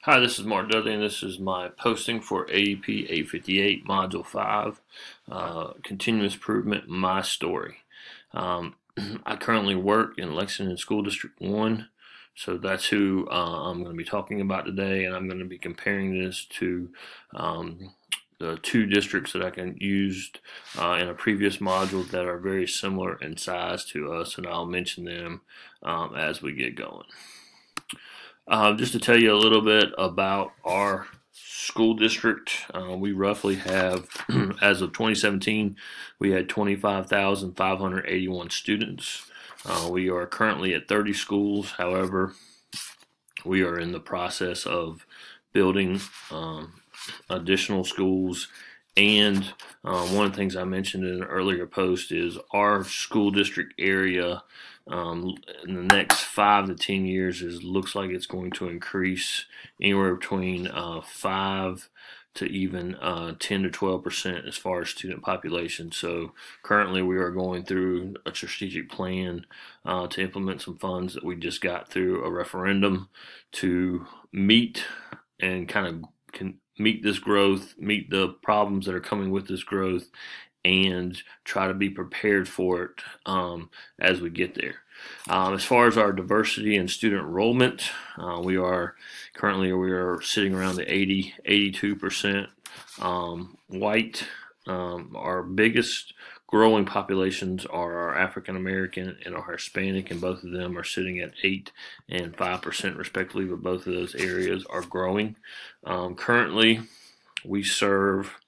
Hi, this is Mark Dudley, and this is my posting for AEP 858 Module 5, Continuous Improvement, My Story. I currently work in Lexington School District 1, so that's who I'm going to be talking about today, and I'm going to be comparing this to the two districts that I can used in a previous module that are very similar in size to us, and I'll mention them as we get going. Just to tell you a little bit about our school district, we roughly have, as of 2017, we had 25,581 students. We are currently at 30 schools. However, we are in the process of building additional schools. And one of the things I mentioned in an earlier post is our school district area in the next 5 to 10 years looks like it's going to increase anywhere between 5 to even 10 to 12% as far as student population. So currently we are going through a strategic plan to implement some funds that we just got through a referendum to meet and meet this growth, meet the problems that are coming with this growth, and try to be prepared for it as we get there. As far as our diversity and student enrollment, we are sitting around the 82% white. Our biggest growing populations are our African American and our Hispanic, and both of them are sitting at 8 and 5% respectively, but both of those areas are growing. Currently, we serve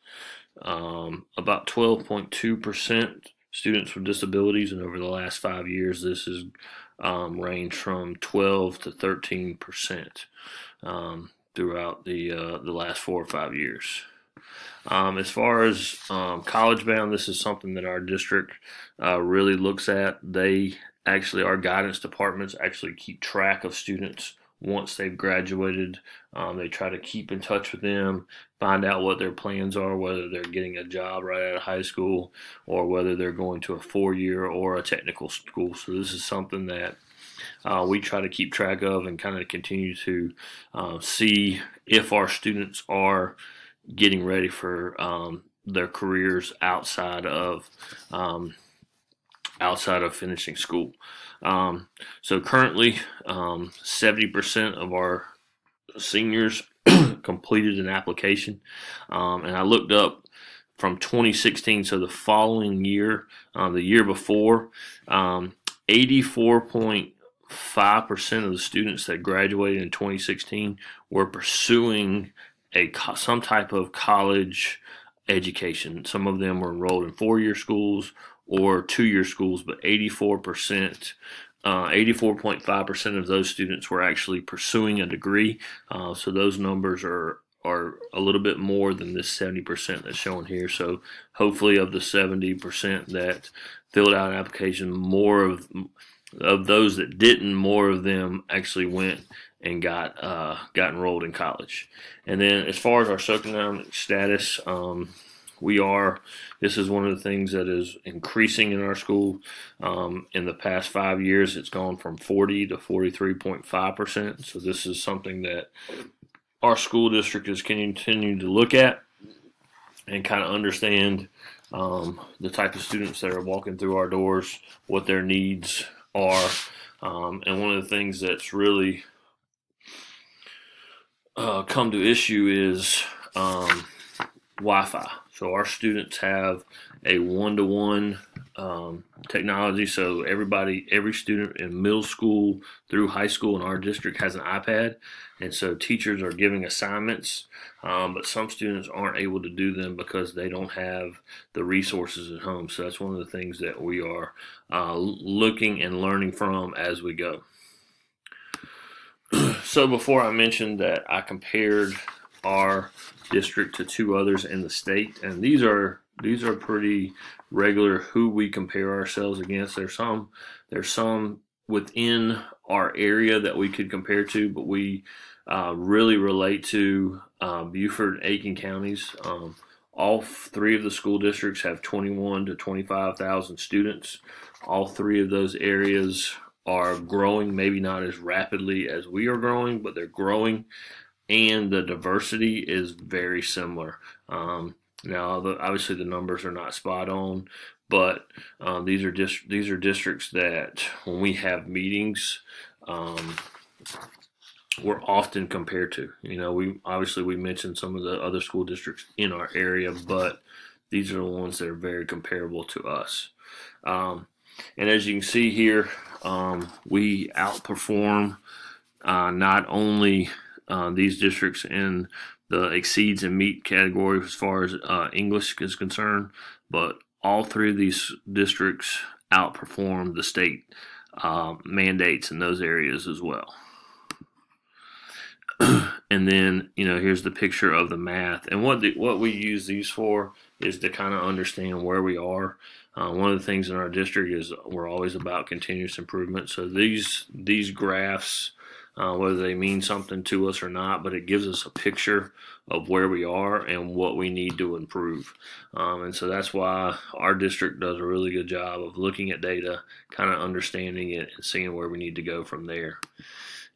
about 12.2% students with disabilities, and over the last 5 years, this has ranged from 12 to 13% throughout the last 4 or 5 years. As far as college bound, this is something that our district really looks at. Our guidance departments actually keep track of students once they've graduated. They try to keep in touch with them, find out what their plans are, whether they're getting a job right out of high school or whether they're going to a 4-year or a technical school. So this is something that we try to keep track of and kind of continue to see if our students are getting ready for their careers outside of finishing school. So currently, 70% of our seniors completed an application, and I looked up from 2016, so the following year, the year before, 84.5% of the students that graduated in 2016 were pursuing some type of college education. Some of them were enrolled in 4-year schools or 2-year schools, but 84.5% of those students were actually pursuing a degree. So those numbers are a little bit more than this 70% that's shown here. So hopefully, of the 70% that filled out an application, more of those that didn't, more of them actually went and got enrolled in college. And then as far as our socioeconomic status, this is one of the things that is increasing in our school. In the past 5 years, it's gone from 40 to 43.5%. So this is something that our school district is continuing to look at and kind of understand the type of students that are walking through our doors, what their needs are. And one of the things that's really come to issue is Wi-Fi. So our students have a one-to-one technology. So every student in middle school through high school in our district has an iPad, and so teachers are giving assignments, but some students aren't able to do them because they don't have the resources at home. So that's one of the things that we are looking and learning from as we go. So before, I mentioned that I compared our district to 2 others in the state, and these are pretty regular who we compare ourselves against. There's some within our area that we could compare to, but we really relate to Beaufort and Aiken counties. All 3 of the school districts have 21 to 25,000 students. All 3 of those areas are growing, maybe not as rapidly as we are growing, but they're growing. and the diversity is very similar. Now, obviously, the numbers are not spot on, but these are districts that, when we have meetings, we're often compared to. We mentioned some of the other school districts in our area, but these are the ones that are very comparable to us. And as you can see here, we outperform not only these districts in the exceeds and meet category as far as English is concerned, but all three of these districts outperform the state mandates in those areas as well. And then, here's the picture of the math. And what we use these for is to kind of understand where we are. One of the things in our district is we're always about continuous improvement. So these graphs, whether they mean something to us or not, but it gives us a picture of where we are and what we need to improve. And so that's why our district does a really good job of looking at data, kind of understanding it, and seeing where we need to go from there.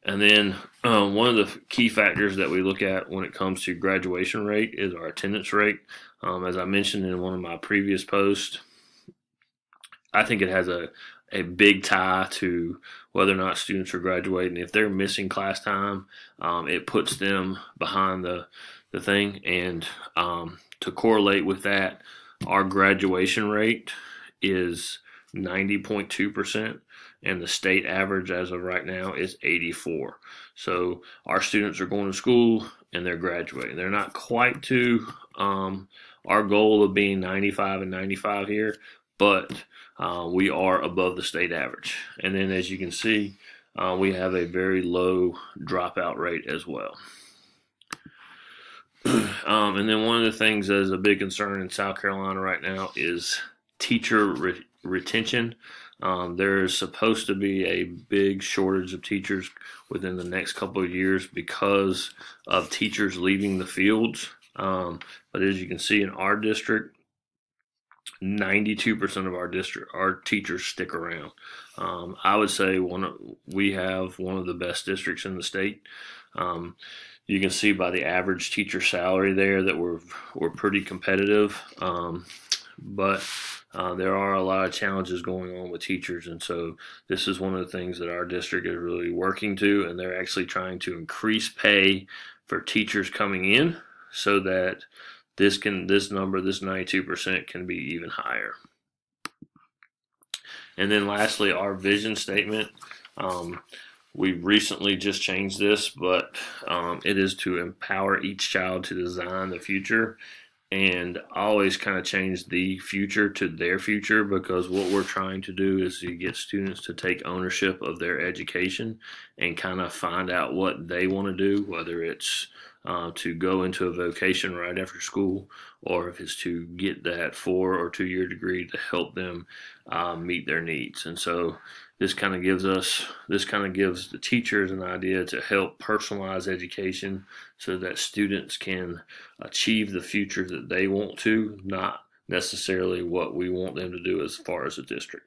And then one of the key factors that we look at when it comes to graduation rate is our attendance rate. As I mentioned in one of my previous posts, I think it has a big tie to whether or not students are graduating. If they're missing class time, it puts them behind the thing. And to correlate with that, our graduation rate is 90.2%. And the state average as of right now is 84. So our students are going to school and they're graduating. They're not quite to our goal of being 95 and 95 here, but we are above the state average. And then, as you can see, we have a very low dropout rate as well. And then one of the things that is a big concern in South Carolina right now is teacher retention. There's supposed to be a big shortage of teachers within the next couple of years because of teachers leaving the fields. But as you can see in our district, 92% of our teachers stick around. I would say we have one of the best districts in the state. You can see by the average teacher salary there that we're pretty competitive. But there are a lot of challenges going on with teachers, and so this is one of the things that our district is really working to, and they're actually trying to increase pay for teachers coming in so that this 92% can be even higher. And then lastly, our vision statement. We recently just changed this, but it is to empower each child to design the future. And I always kind of change the future to their future, because what we're trying to do is to get students to take ownership of their education and kind of find out what they want to do, whether it's to go into a vocation right after school, or if it's to get that 4 or 2 year degree to help them meet their needs. And so this kind of gives the teachers an idea to help personalize education so that students can achieve the future that they want to, not necessarily what we want them to do as far as a district.